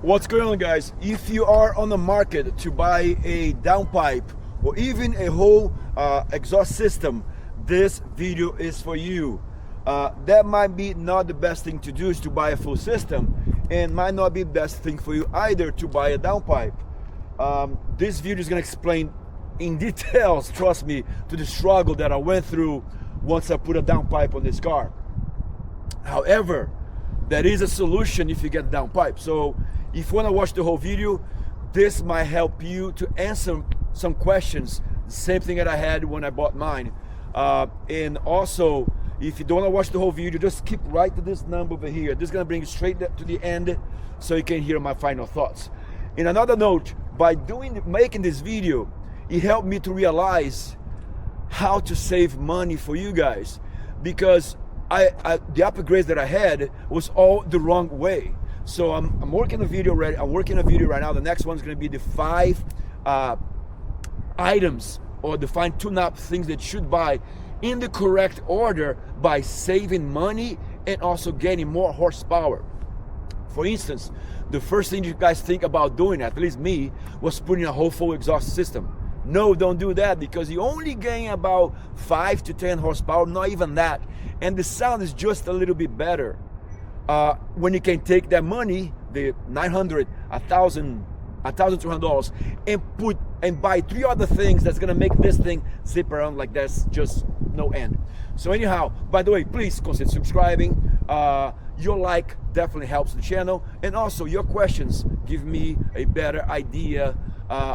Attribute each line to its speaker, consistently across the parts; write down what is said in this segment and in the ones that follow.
Speaker 1: What's going on, guys? If you are on the market to buy a downpipe or even a whole exhaust system, this video is for you. That might be not the best thing to do, is to buy a full system, and might not be the best thing for you either to buy a downpipe. This video is going to explain in details, trust me, to the struggle that I went through once I put a downpipe on this car. However, there is a solution if you get a downpipe. So if you want to watch the whole video, this might help you to answer some questions, the same thing that I had when I bought mine. And also, if you don't want to watch the whole video, just keep right to this number over here. This is going to bring you straight to the end so you can hear my final thoughts. In another note, by making this video, it helped me to realize how to save money for you guys, because the upgrades that I had was all the wrong way. So I'm working a video right. I'm working a video right now. The next one's going to be the 5 items or the 5 tune-up things that you should buy in the correct order by saving money and also getting more horsepower. For instance, the first thing you guys think about doing, at least me, was putting a whole full exhaust system. No, don't do that, because you only gain about 5 to 10 horsepower, not even that. And the sound is just a little bit better. When you can take that money, the $900, $1,200, and buy 3 other things that's gonna make this thing zip around like that's just no end. So anyhow, by the way, please consider subscribing. Your like definitely helps the channel, and also your questions give me a better idea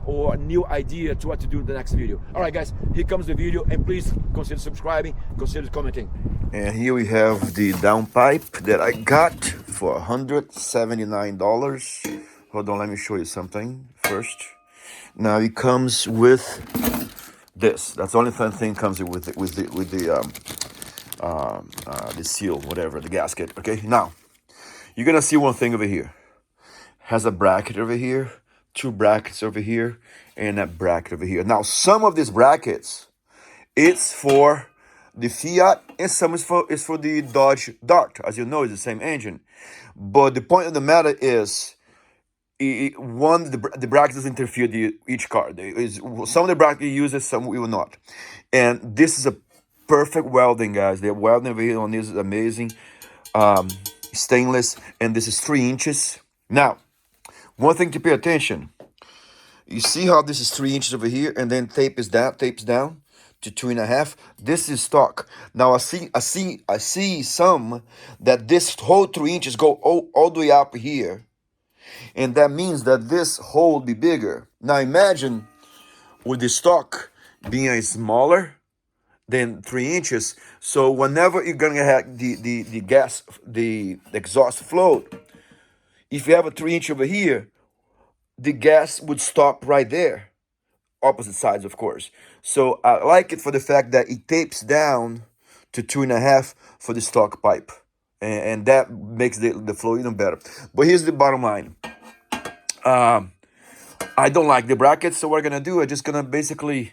Speaker 1: or a new idea to what to do in the next video. All right, guys, here comes the video, and please consider subscribing, consider commenting.
Speaker 2: And here we have the downpipe that I got for $179. Hold on, let me show you something first. Now it comes with this. That's the only fun thing comes with the seal, whatever, the gasket. Okay, now you're gonna see one thing over here. Has a bracket over here, 2 brackets over here, and a bracket over here. Now some of these brackets, it's for the Fiat, and some is for the Dodge Dart. As you know, it's the same engine. But the point of the matter is, the bracket doesn't interfere each car. Some of the bracket uses, some will not. And this is a perfect welding, guys. The welding over here on this is amazing. Stainless, and this is 3 inches. Now, one thing to pay attention. You see how this is 3 inches over here, and then tapes down to 2.5. This is stock. Now I see some that this whole 3 inches go all the way up here, and that means that this hole will be bigger. Now imagine with the stock being smaller than 3 inches. So whenever you're gonna have the exhaust flow, if you have a 3 inch over here, the gas would stop right there. Opposite sides, of course. So I like it for the fact that it tapes down to 2.5 for the stock pipe, and that makes the flow even better. But here's the bottom line. I don't like the brackets, so what I'm gonna do, I'm just gonna basically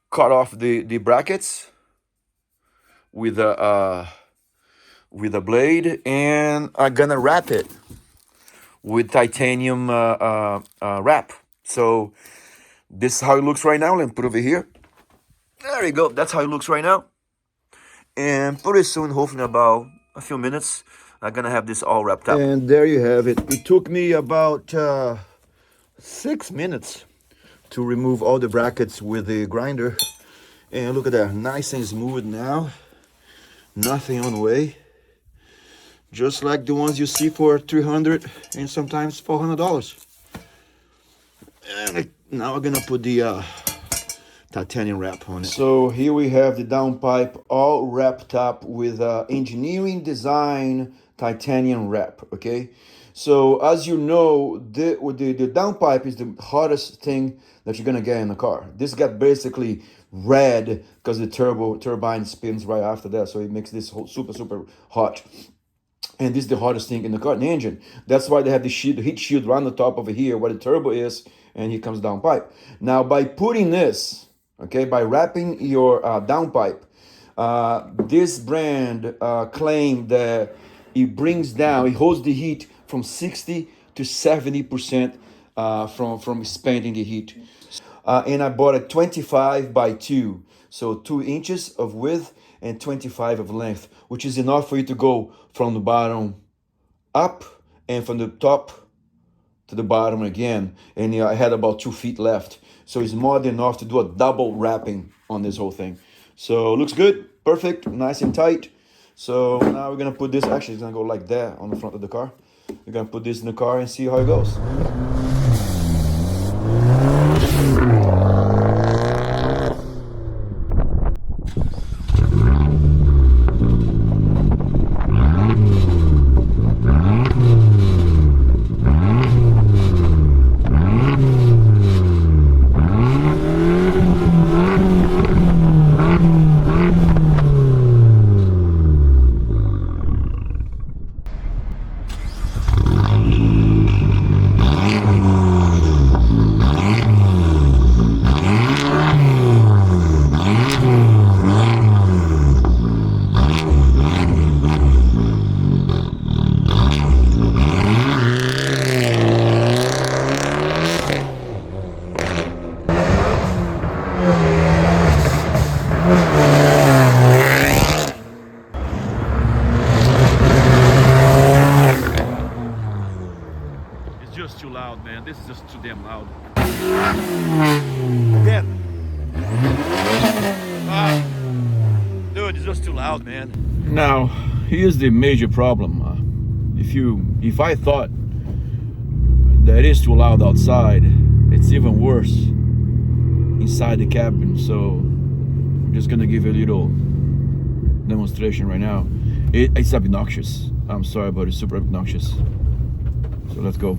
Speaker 2: cut off the brackets with a blade, and I'm gonna wrap it with titanium wrap. So this is how it looks right now. Let me put it over here. There you go. That's how it looks right now. And pretty soon, hopefully in about a few minutes, I'm gonna have this all wrapped up.
Speaker 1: And there you have it. It took me about 6 minutes to remove all the brackets with the grinder. And look at that, nice and smooth now. Nothing on the way. Just like the ones you see for $300 and sometimes $400. And now I'm gonna put the titanium wrap on it. So here we have the downpipe all wrapped up with engineering design titanium wrap. Okay, so as you know, the downpipe is the hardest thing that you're gonna get in the car. This got basically red because the turbine spins right after that, so it makes this whole super hot. And this is the hardest thing in the car, the engine. That's why they have the heat shield right on the top over here where the turbo is, and here comes downpipe. Now, by putting this, okay, by wrapping your downpipe, this brand claimed that it holds the heat from 60 to 70% from spending the heat. And I bought a 25 by 2, so 2 inches of width and 25 of length, which is enough for you to go from the bottom up and from the top to the bottom again. And I had about 2 feet left, so it's more than enough to do a double wrapping on this whole thing. So looks good, perfect, nice and tight. So now we're gonna put this, actually it's gonna go like that on the front of the car. We're gonna put this in the car and see how it goes. Just too loud, man. This is just too damn loud. Again. Dude, it's just too loud, man. Now, here's the major problem. If I thought that it's too loud outside, it's even worse inside the cabin. So I'm just gonna give you a little demonstration right now. It's obnoxious. I'm sorry, but it's super obnoxious. So let's go.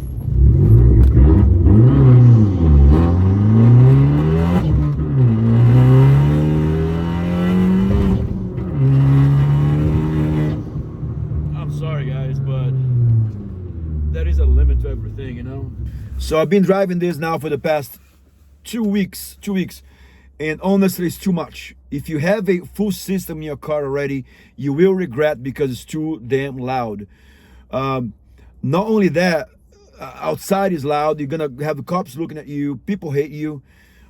Speaker 1: I'm sorry guys, but there is a limit to everything, you know. So I've been driving this now for the past 2 weeks, and honestly it's too much. If you have a full system in your car already, you will regret because it's too damn loud. Not only that, outside is loud. You're gonna have the cops looking at you. People hate you.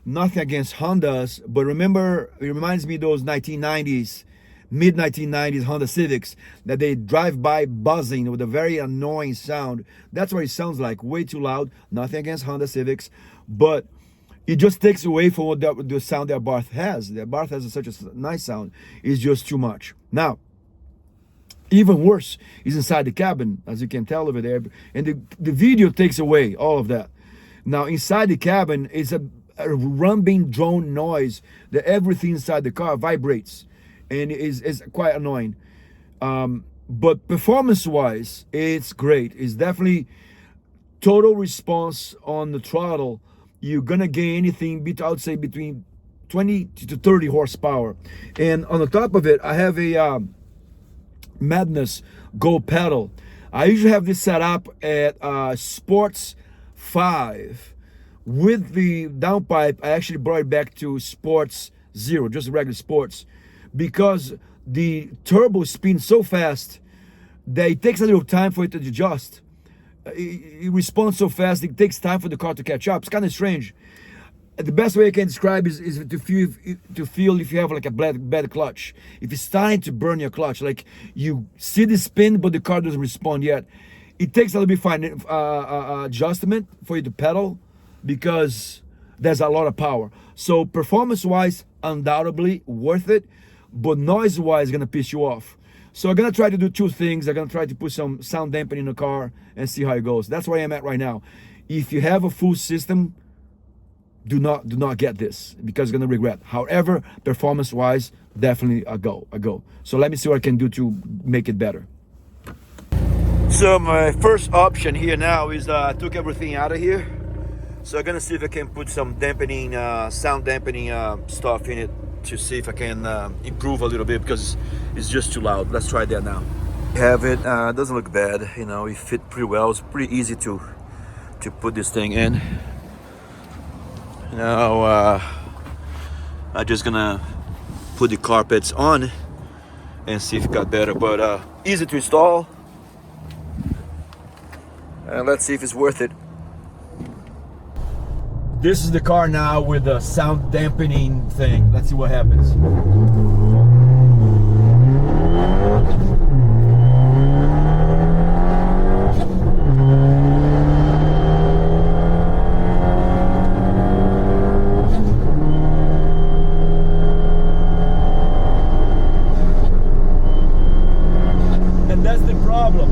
Speaker 1: Nothing against Hondas, but remember, it reminds me of those 1990s, mid 1990s Honda Civics that they drive by buzzing with a very annoying sound. That's what it sounds like. Way too loud. Nothing against Honda Civics, but it just takes away from what the sound that Abarth has. The Abarth has such a nice sound. It's just too much. Now, even worse is inside the cabin, as you can tell over there, and the video takes away all of that. Now inside the cabin is a rumbling drone noise that everything inside the car vibrates, and is quite annoying. But performance wise, it's great. It's definitely total response on the throttle. You're gonna gain anything, I would say between 20 to 30 horsepower. And on the top of it, I have a Madness Go pedal. I usually have this set up at Sports 5. With the downpipe, I actually brought it back to Sports 0, just regular Sports, because the turbo spins so fast that it takes a little time for it to adjust. It responds so fast, it takes time for the car to catch up. It's kind of strange. The best way I can describe is to feel if you have like a bad clutch. If it's starting to burn your clutch, like you see the spin, but the car doesn't respond yet. It takes a little bit fine adjustment for you to pedal because there's a lot of power. So performance-wise, undoubtedly worth it, but noise-wise, gonna piss you off. So I'm gonna try to do two things. I'm gonna try to put some sound dampening in the car and see how it goes. That's where I'm at right now. If you have a full system, do not get this because you're gonna regret. However, performance-wise, definitely a go. So let me see what I can do to make it better. So my first option here now is I took everything out of here. So I'm gonna see if I can put some dampening, sound dampening stuff in it to see if I can improve a little bit because it's just too loud. Let's try that now. Have it. Doesn't look bad. You know, it fit pretty well. It's pretty easy to put this thing in. Now I'm just gonna put the carpets on and see if it got better, but easy to install.
Speaker 2: And let's see if it's worth it.
Speaker 1: This is the car now with the sound dampening thing. Let's see what happens. And that's the problem.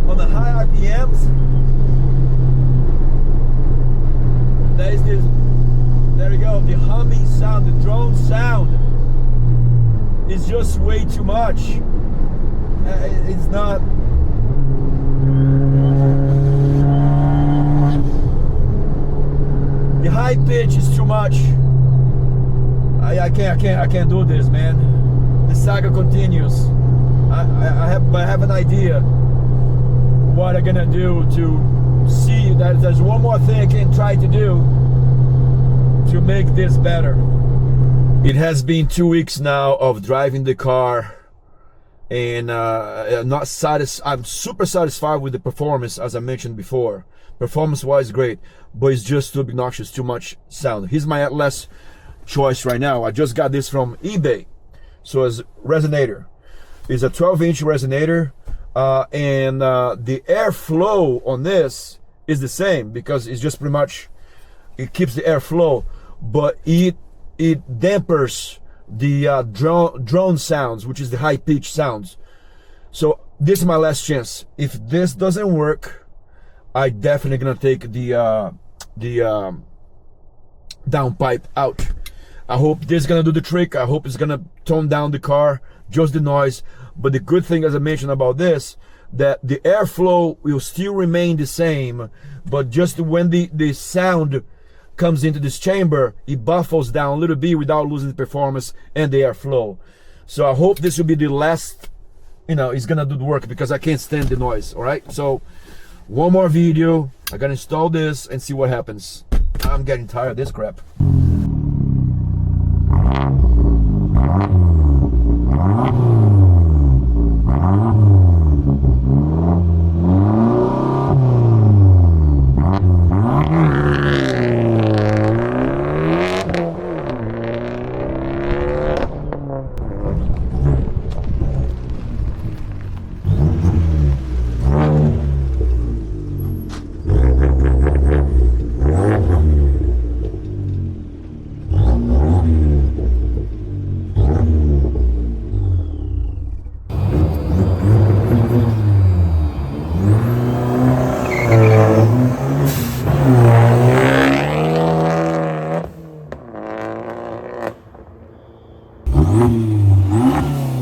Speaker 1: On the high RPMs, there's this, there you go, the humming sound, the drone sound is just way too much. It's not. The high pitch is too much. I can't do this, man. The saga continues. I have an idea what I'm gonna do to see that there's one more thing I can try to do to make this better. It has been 2 weeks now of driving the car, and I'm super satisfied with the performance, as I mentioned before. Performance wise, great, but it's just too obnoxious, too much sound. Here's my last choice right now. I just got this from eBay. So it's Resonator. It's a 12-inch Resonator. And the airflow on this is the same, because it's just pretty much, it keeps the airflow, but it dampers the drone sounds, which is the high pitch sounds. So this is my last chance. If this doesn't work, I definitely gonna take the downpipe out. I hope this is gonna do the trick. I hope it's gonna tone down the car, just the noise. But the good thing, as I mentioned about this, that the airflow will still remain the same, but just when the sound comes into this chamber, it buffers down a little bit without losing the performance and the airflow. So I hope this will be the last, it's gonna do the work, because I can't stand the noise. All right, so one more video. I gotta install this and see what happens. I'm getting tired of this crap.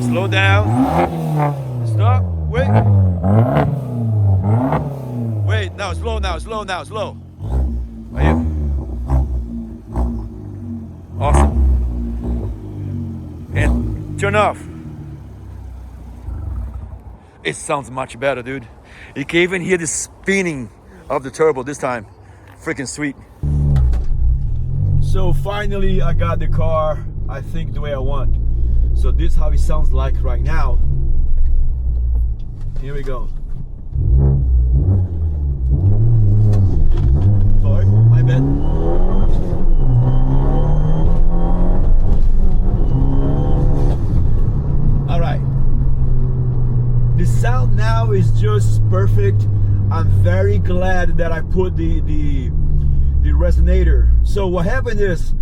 Speaker 2: Slow down. Stop. Wait. Wait. Now, slow now. Slow now. Slow. Are you? Awesome. And turn off. It sounds much better, dude. You can even hear the spinning of the turbo this time. Freaking sweet.
Speaker 1: So finally I got the car, I think, the way I want. So this is how it sounds like right now. Here we go. Sorry, my bad. All right. The sound now is just perfect. I'm very glad that I put the Resonator. So what happened is,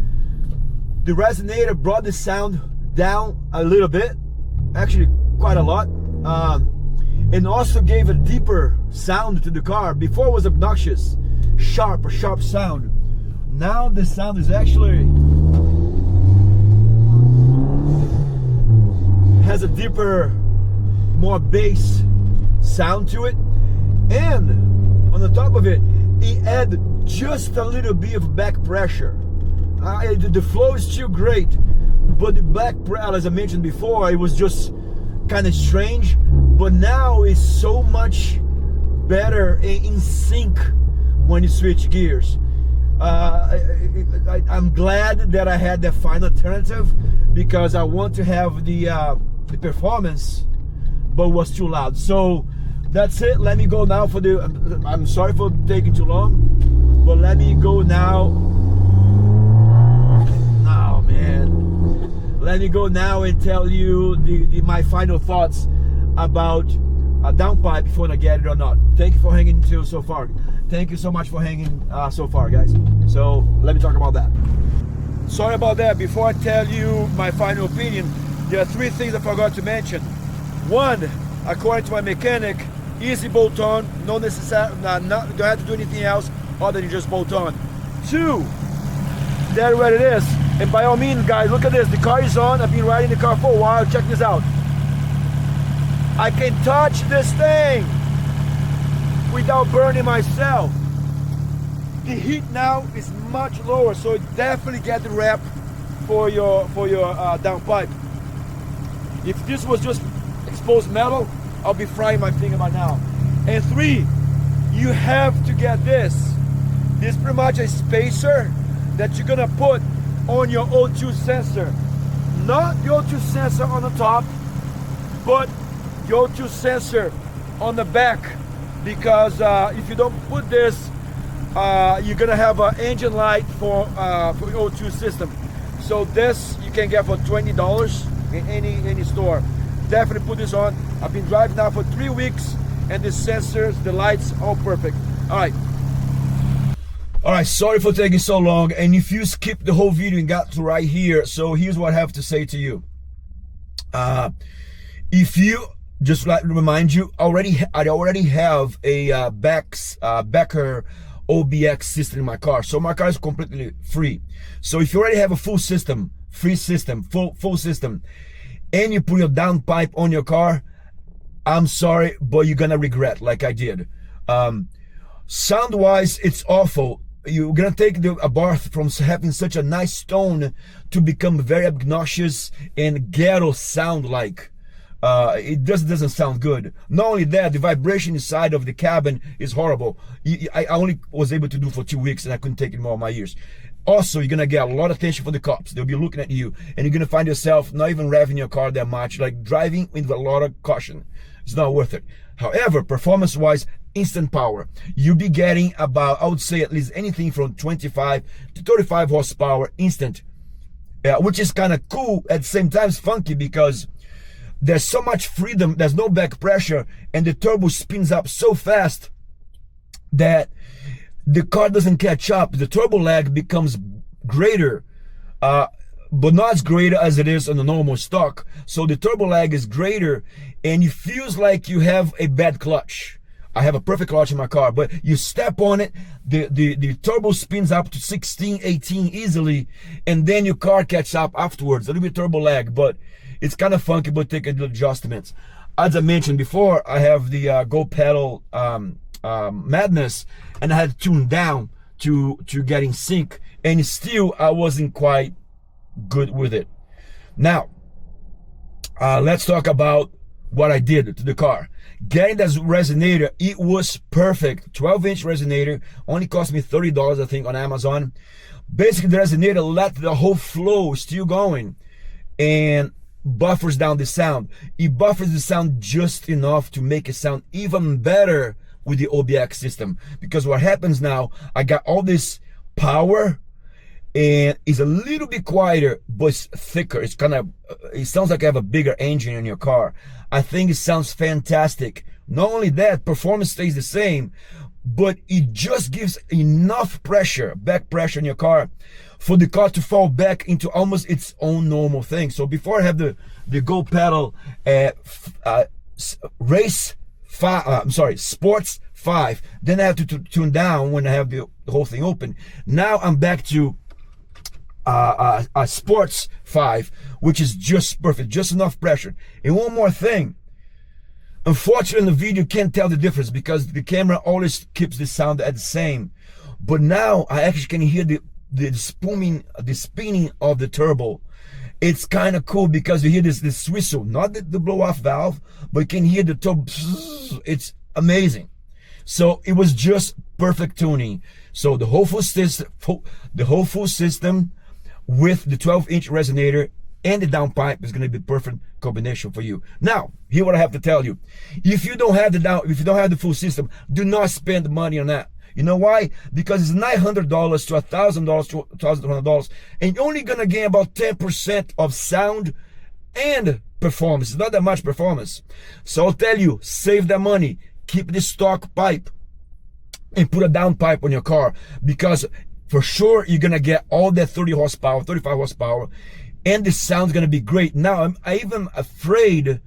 Speaker 1: the Resonator brought the sound down a little bit, actually quite a lot, and also gave a deeper sound to the car. Before it was obnoxious, sharp sound. Now the sound is actually has a deeper, more bass sound to it, and on the top of it, it added just a little bit of back pressure. The flow is still great, but the back pressure, as I mentioned before, it was just kind of strange. But now it's so much better in sync when you switch gears. I'm glad that I had that final alternative, because I want to have the performance, but it was too loud. So that's it. Let me go now for the, I'm sorry for taking too long, but let me go now. Oh man, let me go now and tell you my final thoughts about a downpipe, if you want to get it or not. Thank you for hanging until so far. Thank you so much for hanging so far, guys. So let me talk about that. Sorry about that. Before I tell you my final opinion, there are 3 things I forgot to mention. 1, according to my mechanic, easy bolt on, no necessary, don't have to do anything else other than just bolt on. 2, that's what it is. And by all means, guys, look at this. The car is on. I've been riding the car for a while. Check this out. I can touch this thing without burning myself. The heat now is much lower, so it definitely get the rep for your downpipe. If this was just exposed metal, I'll be frying my finger by now. And 3, you have to get this. This is pretty much a spacer that you're gonna put on your O2 sensor. Not the O2 sensor on the top, but your O2 sensor on the back, because if you don't put this, you're gonna have an engine light for O2 system. So this you can get for $20 in any store. Definitely put this on. I've been driving now for 3 weeks, and the sensors, the lights, all perfect. All right, sorry for taking so long, and if you skipped the whole video and got to right here, so here's what I have to say to you. If you, just like to remind you, I already have a Becker OBX system in my car, so my car is completely free. So if you already have a full system, free system, full system, and you put your downpipe on your car, I'm sorry, but you're gonna regret, like I did. Sound wise, it's awful. You're gonna take the Abarth from having such a nice tone to become very obnoxious and ghetto sound like. It just doesn't sound good. Not only that, the vibration inside of the cabin is horrible. I only was able to do for 2 weeks, and I couldn't take it more in my ears. Also, you're gonna get a lot of attention from the cops. They'll be looking at you, and you're gonna find yourself not even revving your car that much, like driving with a lot of caution. It's not worth it. However, performance-wise, instant power. You'll be getting about, I would say, at least anything from 25 to 35 horsepower instant, which is kind of cool. At the same time, it's funky because there's so much freedom, there's no back pressure, and the turbo spins up so fast that the car doesn't catch up. The turbo lag becomes greater, but not as greater as it is on the normal stock. So the turbo lag is greater, and it feels like you have a bad clutch. I have a perfect clutch in my car, but you step on it, the turbo spins up to 16, 18 easily, and then your car catches up afterwards. A little bit turbo lag, but it's kind of funky, but take a little adjustments. As I mentioned before, I have the Go Pedal Madness, and I had to tune down to get in sync, and still I wasn't quite good with it. Now, let's talk about what I did to the car. Getting that Resonator, it was perfect. 12-inch Resonator, only cost me $30, I think, on Amazon. Basically, the Resonator let the whole flow still going and buffers down the sound. It buffers the sound just enough to make it sound even better with the OBX system. Because what happens now, I got all this power, and it's a little bit quieter, but it's thicker. It's kind of, it sounds like I have a bigger engine in your car. I think it sounds fantastic. Not only that, performance stays the same, but it just gives enough pressure, back pressure in your car, for the car to fall back into almost its own normal thing. So before I have the Go Pedal Sports 5, then I have to tune down when I have the whole thing open. Now I'm back to a Sports 5, which is just perfect, just enough pressure. And one more thing, unfortunately in the video you can't tell the difference because the camera always keeps the sound at the same, but now I actually can hear the spinning of the turbo. It's kind of cool because you hear this whistle, not the blow off valve, but you can hear the turbo. It's amazing. So it was just perfect tuning. So the whole full system with the 12-inch Resonator and the downpipe is going to be perfect combination for you. Now, here what I have to tell you: if you don't have the full system, do not spend money on that. You know why? Because it's $900 to $1,000 to $1,200, and you're only gonna gain about 10% of sound and performance. It's not that much performance. So I'll tell you, save that money, keep the stock pipe, and put a downpipe on your car, because for sure you're gonna get all that 30 horsepower, 35 horsepower, and the sound's gonna be great. Now I'm even afraid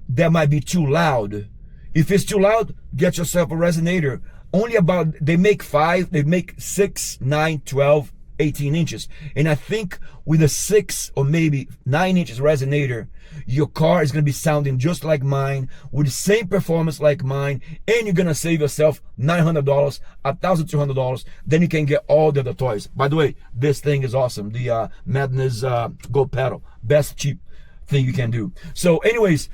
Speaker 1: that might be too loud. If it's too loud, get yourself a Resonator. Only about, they make 6, 9, 12, 18 inches. And I think with a 6 or maybe 9 inches Resonator, your car is gonna be sounding just like mine, with the same performance like mine, and you're gonna save yourself $900, $1,200. Then you can get all the other toys. By the way, this thing is awesome. The Madness Gold pedal, best cheap thing you can do. So anyways,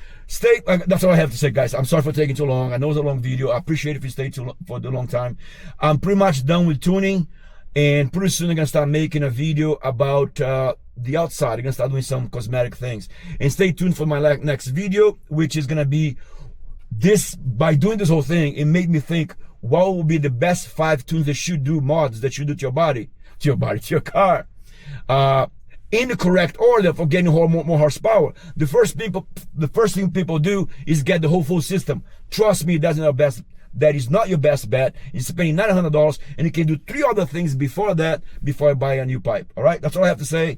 Speaker 1: that's all I have to say, guys. I'm sorry for taking too long. I know it's a long video. I appreciate if you stayed for the long time. I'm pretty much done with tuning, and pretty soon I'm gonna start making a video about the outside. I'm gonna start doing some cosmetic things, and stay tuned for my next video, which is gonna be this. By doing this whole thing, it made me think, what will be the best 5 tunes that should do, mods that should do to your car, in the correct order for getting more horsepower. The first thing people do is get the whole full system. Trust me, that is not your best bet. You're spending $900, and you can do 3 other things before that, before I buy a new pipe. All right, that's all I have to say.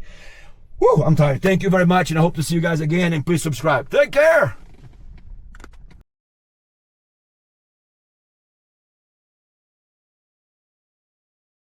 Speaker 1: Whew, I'm tired. Thank you very much, and I hope to see you guys again, and please subscribe. Take care.